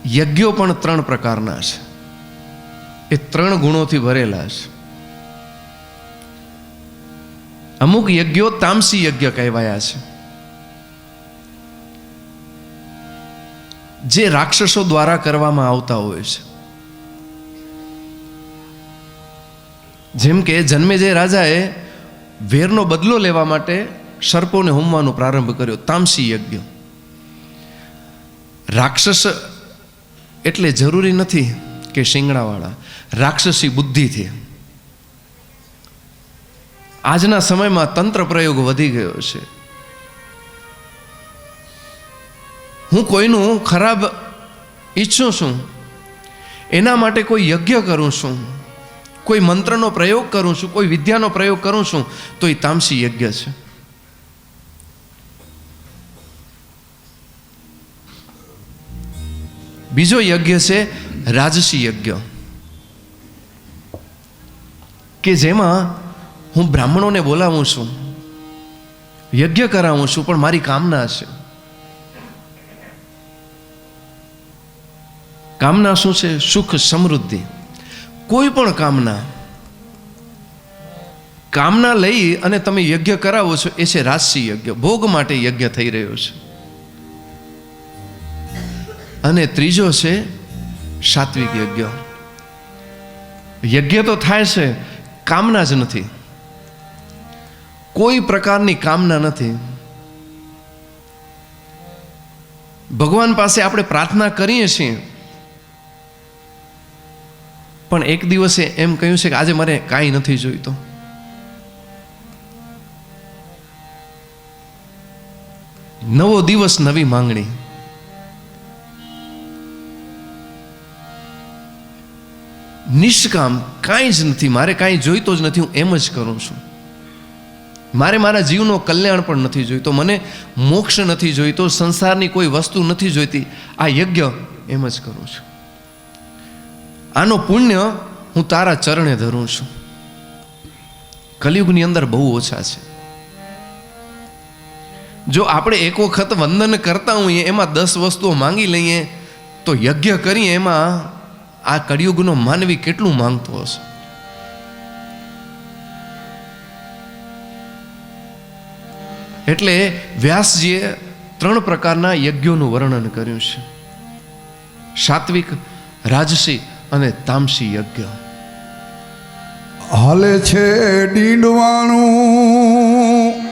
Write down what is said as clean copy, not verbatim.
યજ્ઞો પણ 3 પ્રકારના છે, એ 3 ગુણોથી ભરેલા છે. અમુક યજ્ઞો તામસી યજ્ઞ કહેવાયા છે, જે રાક્ષસો દ્વારા કરવામાં આવતા હોય છે. જેમ કે જન્મેજય રાજાએ વેરનો બદલો લેવા માટે સર્પોને હોમવાનો પ્રારંભ કર્યો, તામસી યજ્ઞ. રાક્ષસ એટલે જરૂરી નથી કે શિંગડાવાળા, રાક્ષસી બુદ્ધિથી. આજના સમયમાં તંત્ર પ્રયોગ વધી ગયો છે. હું કોઈનું ખરાબ ઈચ્છું છું, એના માટે કોઈ યજ્ઞ કરું છું, કોઈ મંત્રનો પ્રયોગ કરું છું, કોઈ વિદ્યાનો પ્રયોગ કરું છું, તો એ તામસી યજ્ઞ છે. બીજો યજ્ઞ છે રાજસી યજ્ઞ, કે જેમાં હું બ્રાહ્મણોને બોલાવું છું, યજ્ઞ કરાવું છું, પણ મારી કામના છે. કામના શું છે? સુખ, સમૃદ્ધિ. કોઈ પણ કામના લઈ અને તમે યજ્ઞ કરાવો છો, એ છે રાજસી યજ્ઞ. ભોગ માટે યજ્ઞ થઈ રહ્યો છે. અને ત્રીજો છે સાત્વિક યજ્ઞ. યજ્ઞ તો થાય છે, કામના જ નથી, કોઈ પ્રકારની કામના નથી. ભગવાન પાસે આપણે પ્રાર્થના કરીએ છીએ, પણ એક દિવસે એમ કહ્યું છે કે આજે મારે કાંઈ નથી જોઈતો. નવો દિવસ, નવી માંગણી. નિષ્કામ, કાંઈ જ નથી, મારે કાંઈ જોઈતો જ નથી, હું એમ જ કરું છું. મારે મારા જીવનો કલ્યાણ પણ નથી જોઈતો, મને મોક્ષ નથી જોઈતો, સંસારની કોઈ વસ્તુ નથી જોઈતી. આ યજ્ઞ એમ જ કરું છું. આનો પુણ્ય હું તારા ચરણે ધરું છું. કલિયુગની અંદર બહુ ઓછા છે. જો આપણે એક વખત વંદન કરતા હોઈએ, એમાં 10 વસ્તુઓ માંગી લઈએ, તો યજ્ઞ કરીએ એમાં આ કળિયુગનો માનવી કેટલું માંગતો હશે. એટલે વ્યાસજીએ 3 પ્રકારના યજ્ઞોનું વર્ણન કર્યું છે: સાત્વિક, રાજસી અને તામસી યજ્ઞ. હાલે છે ડીંડવાણું